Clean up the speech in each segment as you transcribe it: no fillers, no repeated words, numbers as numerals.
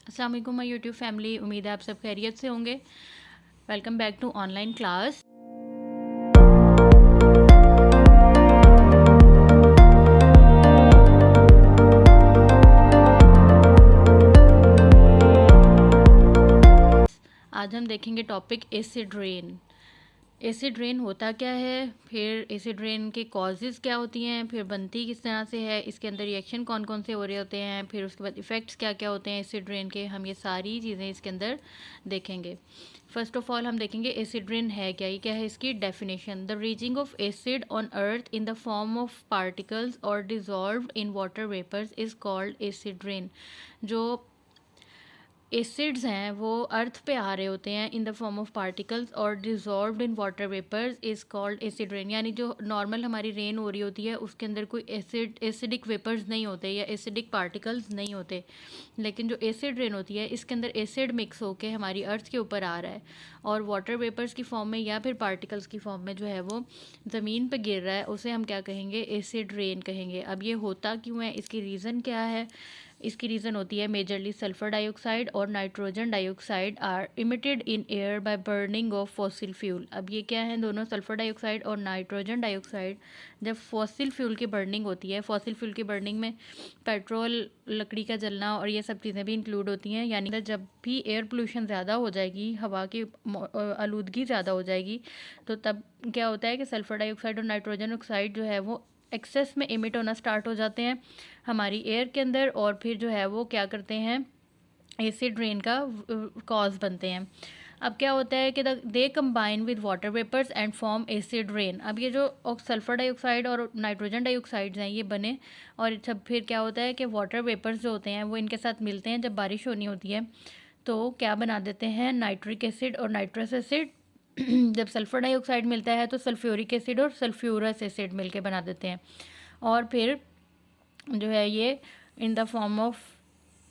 अस्सलाम वालेकुम my YouTube family. उम्मीद है आप सब खैरियत से होंगे। Welcome back to online class. आज हम देखेंगे topic acid rain. Acid rain होता क्या है, फिर एसिड रेन के कॉजेज़ क्या होती हैं, फिर बनती किस तरह से है, इसके अंदर रिएक्शन कौन कौन से हो रहे होते हैं, फिर उसके बाद इफ़ेक्ट्स क्या क्या होते हैं एसिड रेन के। हम ये सारी चीज़ें इसके अंदर देखेंगे। फर्स्ट ऑफ ऑल हम देखेंगे एसिड रेन है क्या, ये क्या है इसकी definition. The raising of acid on earth in the form of particles और dissolved in water vapours is called acid rain. जो एसिड्स हैं वो अर्थ पे आ रहे होते हैं in the form of particles और dissolved in water vapours is called acid rain. यानी जो नॉर्मल हमारी रेन हो रही होती है उसके अंदर कोई एसिडिक वेपर्स नहीं होते या एसिडिक पार्टिकल्स नहीं होते, लेकिन जो एसिड रेन होती है इसके अंदर एसिड मिक्स होके हमारी अर्थ के ऊपर आ रहा है और वाटर वेपर्स की फॉर्म में या फिर पार्टिकल्स की फॉर्म में जो है वो ज़मीन पर गिर रहा है, उसे हम क्या कहेंगे, एसिड रेन कहेंगे। अब ये होता क्यों है, इसकी रीज़न क्या है। इसकी रीज़न होती है मेजरली सल्फ़र डाइऑक्साइड और nitrogen dioxide are emitted in air by burning of fossil fuel. अब ये क्या है, दोनों सल्फ़र डाइऑक्साइड और नाइट्रोजन डाइऑक्साइड जब फॉसिल फ्यूल की बर्निंग होती है, फॉसिल फ्यूल की बर्निंग में पेट्रोल, लकड़ी का जलना और ये सब चीज़ें भी इंक्लूड होती हैं। यानी जब भी एयर पोल्यूशन ज़्यादा हो जाएगी, हवा की आलूदगी ज़्यादा हो जाएगी, तो तब क्या होता है कि सल्फ़र डाइऑक्साइड और नाइट्रोजन ऑक्साइड जो है वो एक्सेस में इमिट होना स्टार्ट हो जाते हैं हमारी एयर के अंदर, और फिर जो है वो क्या करते हैं, एसिड रेन का कॉज बनते हैं। अब क्या होता है कि they combine with water vapours and form acid rain. अब ये जो सल्फ़र डाइऑक्साइड और नाइट्रोजन डाइऑक्साइड्स हैं ये बने, और जब फिर क्या होता है कि वाटर वेपर्स जो होते हैं वो इनके साथ मिलते हैं जब बारिश होनी होती है, तो क्या बना देते हैं, नाइट्रिक एसिड और नाइट्रस एसिड। जब सल्फ़र डाइऑक्साइड मिलता है तो सल्फ्यूरिक एसिड और सल्फ्यूरस एसिड मिलके बना देते हैं, और फिर जो है ये इन the form of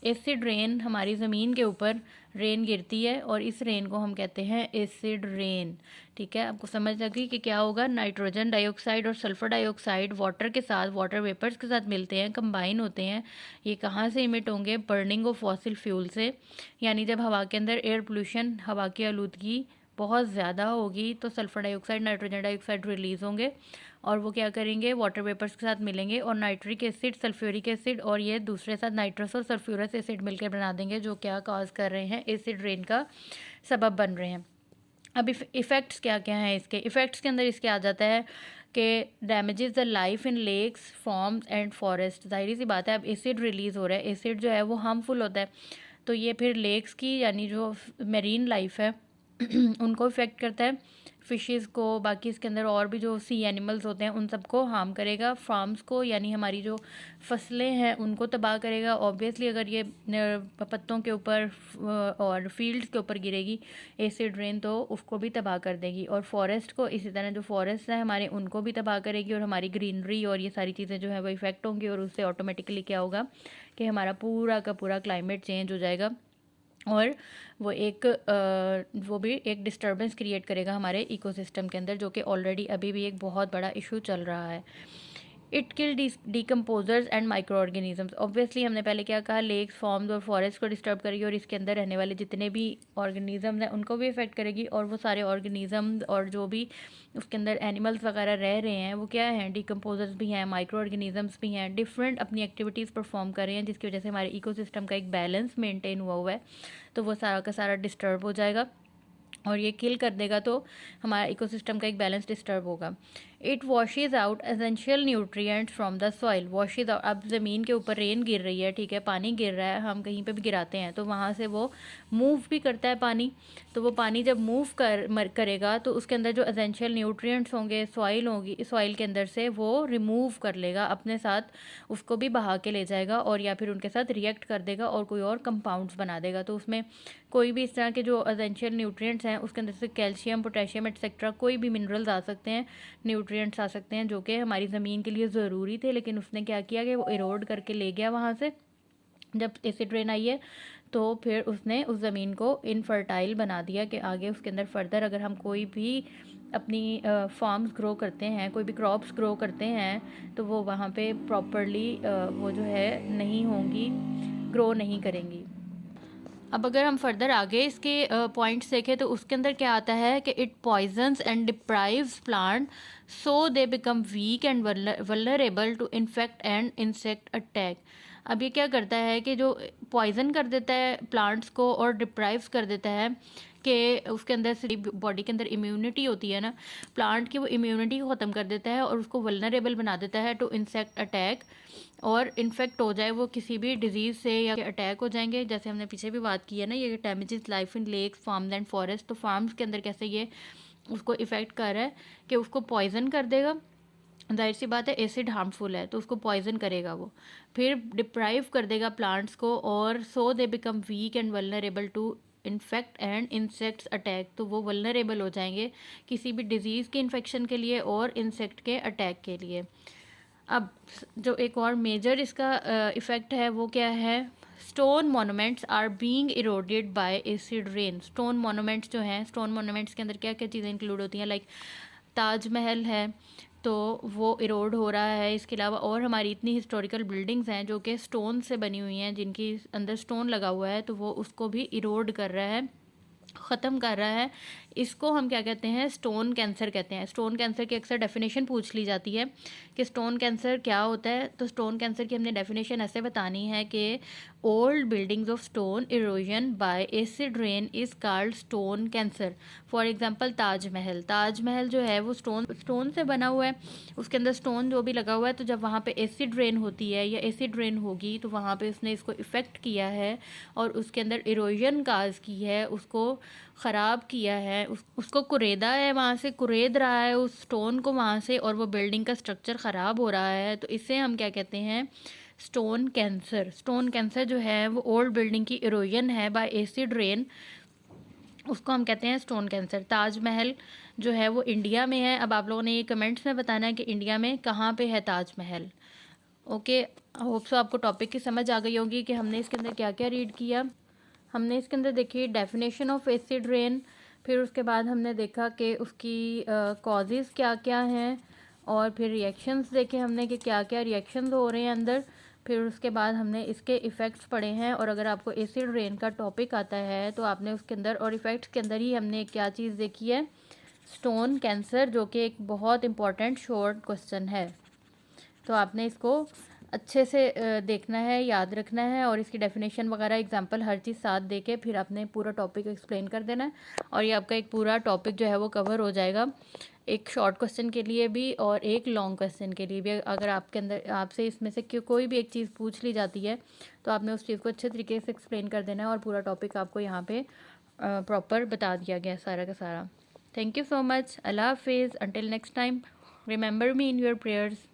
acid rain हमारी ज़मीन के ऊपर रेन गिरती है और इस रेन को हम कहते हैं एसिड रेन। ठीक है, आपको समझ लगी कि क्या होगा, नाइट्रोजन डाइऑक्साइड और सल्फ़र डाइऑक्साइड वाटर के साथ, वाटर वेपर्स के साथ मिलते हैं, कंबाइन होते हैं। ये कहाँ से इमिट होंगे, बर्निंग ऑफ फॉसिल फ्यूल से। यानी जब हवा के अंदर एयर पोल्यूशन, हवा की आलूदगी बहुत ज़्यादा होगी तो sulphur dioxide, nitrogen dioxide release होंगे और वो क्या करेंगे, वाटर वेपर्स के साथ मिलेंगे और नाइट्रिक एसिड, सल्फ्यूरिक एसिड और ये दूसरे साथ नाइट्रस और सल्फ्यूरस एसिड मिलकर बना देंगे, जो क्या कॉज कर रहे हैं, एसिड रेन का सबब बन रहे हैं। अब इफ़ेक्ट्स क्या क्या हैं इसके। इफ़ेक्ट्स के अंदर इसके आ जाता है कि damages the life in lakes, farms and forest. ज़ाहिर सी बात है, अब एसिड रिलीज़ हो रहा है, एसिड जो है वो हार्मफुल होता है, तो ये फिर लेक्स की यानी जो मेरीन लाइफ है उनको इफ़ेक्ट करता है, फ़िशेज़ को, बाकी इसके अंदर और भी जो सी एनिमल्स होते हैं उन सबको हार्म करेगा। फार्म्स को यानी हमारी जो फसलें हैं उनको तबाह करेगा। ऑब्वियसली अगर ये पत्तों के ऊपर और फील्ड्स के ऊपर गिरेगी एसिड रेन तो उसको भी तबाह कर देगी, और फॉरेस्ट को इसी तरह, जो फॉरेस्ट हैं हमारे उनको भी तबाह करेगी और हमारी ग्रीनरी और ये सारी चीज़ें जो है वो इफ़ेक्ट होंगी, और उससे ऑटोमेटिकली क्या होगा कि हमारा पूरा का पूरा क्लाइमेट चेंज हो जाएगा और वो भी एक डिस्टर्बेंस क्रिएट करेगा हमारे इकोसिस्टम के अंदर, जो कि ऑलरेडी अभी भी एक बहुत बड़ा इशू चल रहा है। It kill decomposers and micro organisms. Obviously हमने पहले क्या कहा, लेक्स, फॉर्म्स और फॉरेस्ट को डिस्टर्ब करेगी और इसके अंदर रहने वाले जितने भी ऑर्गेनिजम्स हैं उनको भी इफेक्ट करेगी, और वो सारे ऑर्गेनिजम्स और जो भी उसके अंदर एनिमल्स वगैरह रह रहे हैं वो क्या हैं, डिकम्पोजर्स भी हैं, माइक्रो ऑर्गेनिजम्स भी हैं, डिफरेंट अपनी एक्टिविटीज़ परफॉर्म कर रहे हैं, जिसकी वजह से हमारे इकोसिस्टम का एक बैलेंस मेंटेन हुआ है, तो वो सारा का सारा डिस्टर्ब हो जाएगा और ये किल कर देगा, तो हमारा इकोसिस्टम का एक बैलेंस डिस्टर्ब होगा। It washes out essential nutrients from the soil. Washes out, अब ज़मीन के ऊपर रेन गिर रही है, ठीक है, पानी गिर रहा है, हम कहीं पे भी गिराते हैं तो वहाँ से वो मूव भी करता है पानी, तो वो पानी जब मूव करेगा तो उसके अंदर जो एसेंशियल न्यूट्रिएंट्स होंगे, सॉइल होगी, सॉइल के अंदर से वो रिमूव कर लेगा अपने साथ, उसको भी बहा के ले जाएगा और या फिर उनके साथ रिएक्ट कर देगा और कोई और कंपाउंड्स बना देगा। तो उसमें कोई भी इस तरह के जो एसेंशियल न्यूट्रिएंट्स हैं उसके अंदर से कैल्शियम, पोटेशियम एटसेट्रा कोई भी मिनरल्स आ सकते हैं, न्यूट्रिएंट्स आ सकते हैं जो कि हमारी ज़मीन के लिए ज़रूरी थे, लेकिन उसने क्या किया कि वो इरोड करके ले गया वहाँ से। जब एसिड रेन आई है तो फिर उसने उस ज़मीन को इनफर्टाइल बना दिया कि आगे उसके अंदर फर्दर अगर हम कोई भी अपनी फार्म्स ग्रो करते हैं, कोई भी क्रॉप्स ग्रो करते हैं तो वो वहाँ पे प्रॉपरली वो जो है नहीं होंगी, ग्रो नहीं करेंगी। अब अगर हम फर्दर आगे इसके पॉइंट्स देखें तो उसके अंदर क्या आता है कि it poisons and deprives plant so they become weak and vulnerable to infect and insect attack. अब ये क्या करता है कि जो पॉइजन कर देता है प्लांट्स को और डिप्राइव्स कर देता है कि उसके अंदर से बॉडी के अंदर इम्यूनिटी होती है ना, प्लांट की वो इम्यूनिटी को ख़त्म कर देता है और उसको वल्नरेबल बना देता है टू इंसेक्ट अटैक, और इन्फेक्ट हो जाए वो किसी भी डिजीज़ से या अटैक हो जाएंगे। जैसे हमने पीछे भी बात की है ना, ये damages life in lakes farms and forest, तो फार्म्स के अंदर कैसे ये उसको इफ़ेक्ट कर रहा है कि उसको पॉइजन कर देगा। जाहिर सी बात है एसिड हार्मफुल है तो उसको पॉइजन करेगा वो, फिर डिप्राइव कर देगा प्लांट्स को, और so they become weak and vulnerable to infect and insects attack, तो वो वल्नरेबल हो जाएंगे किसी भी डिजीज़ के इन्फेक्शन के लिए और इंसेक्ट के अटैक के लिए। अब जो एक और मेजर इसका इफ़ेक्ट है वो क्या है, stone monuments are being eroded by acid rain. Stone monuments जो हैं, स्टोन मोनूमेंट्स के अंदर क्या क्या चीज़ें इंक्लूड होती हैं, लाइक ताजमहल है तो वो इरोड हो रहा है। इसके अलावा और हमारी इतनी हिस्टोरिकल बिल्डिंग्स हैं जो कि स्टोन से बनी हुई हैं, जिनकी अंदर स्टोन लगा हुआ है, तो वो उसको भी इरोड कर रहा है, ख़त्म कर रहा है। इसको हम क्या कहते हैं, स्टोन कैंसर कहते हैं। स्टोन कैंसर की अक्सर डेफिनेशन पूछ ली जाती है कि स्टोन कैंसर क्या होता है, तो स्टोन कैंसर की हमने डेफिनेशन ऐसे बतानी है कि old buildings of stone erosion bye acid rain is called stone cancer. For example Taj Mahal, Taj Mahal जो है वो स्टोन से बना हुआ है, उसके अंदर स्टोन जो भी लगा हुआ है, तो जब वहाँ पे एसिड रेन होती है या एसिड रेन होगी तो वहाँ पे उसने इसको इफ़ेक्ट किया है और उसके अंदर इरोजन काज की है, उसको ख़राब किया है, उसको कुरेदा है, वहाँ से कुरेद रहा है उस स्टोन को वहाँ से, और वो बिल्डिंग का स्ट्रक्चर ख़राब हो रहा है, तो इसे हम क्या कहते हैं, स्टोन कैंसर। स्टोन कैंसर जो है वो ओल्ड बिल्डिंग की इरोजन है बाय एसिड रेन, उसको हम कहते हैं स्टोन कैंसर। ताजमहल जो है वो इंडिया में है। अब आप लोगों ने ये कमेंट्स में बताना है कि इंडिया में कहाँ पे है ताजमहल। ओके, होप सो आपको टॉपिक की समझ आ गई होगी कि हमने इसके अंदर क्या क्या रीड किया। हमने इसके अंदर देखी डेफिनेशन ऑफ एसिड रेन, फिर उसके बाद हमने देखा कि उसकी कॉजेज़ क्या क्या हैं, और फिर रिएक्शंस देखे हमने कि क्या क्या रिएक्शंस हो रहे हैं अंदर, फिर उसके बाद हमने इसके इफ़ेक्ट्स पढ़े हैं। और अगर आपको एसिड रेन का टॉपिक आता है तो आपने उसके अंदर और इफ़ेक्ट्स के अंदर ही हमने क्या चीज़ देखी है, स्टोन कैंसर, जो कि एक बहुत इंपॉर्टेंट शॉर्ट क्वेश्चन है। तो आपने इसको अच्छे से देखना है, याद रखना है, और इसकी डेफिनेशन वगैरह एग्जांपल हर चीज़ साथ दे के फिर आपने पूरा टॉपिक एक्सप्लेन कर देना है, और ये आपका एक पूरा टॉपिक जो है वो कवर हो जाएगा, एक शॉर्ट क्वेश्चन के लिए भी और एक लॉन्ग क्वेश्चन के लिए भी। अगर आपके अंदर आपसे इसमें से कोई भी एक चीज़ पूछ ली जाती है तो आपने उस चीज़ को अच्छे तरीके से एक्सप्लेन कर देना है, और पूरा टॉपिक आपको यहाँ पे प्रॉपर बता दिया गया सारा का सारा। थैंक यू सो मच, अल्लाह हाफिज़, until next time, remember me in your prayers.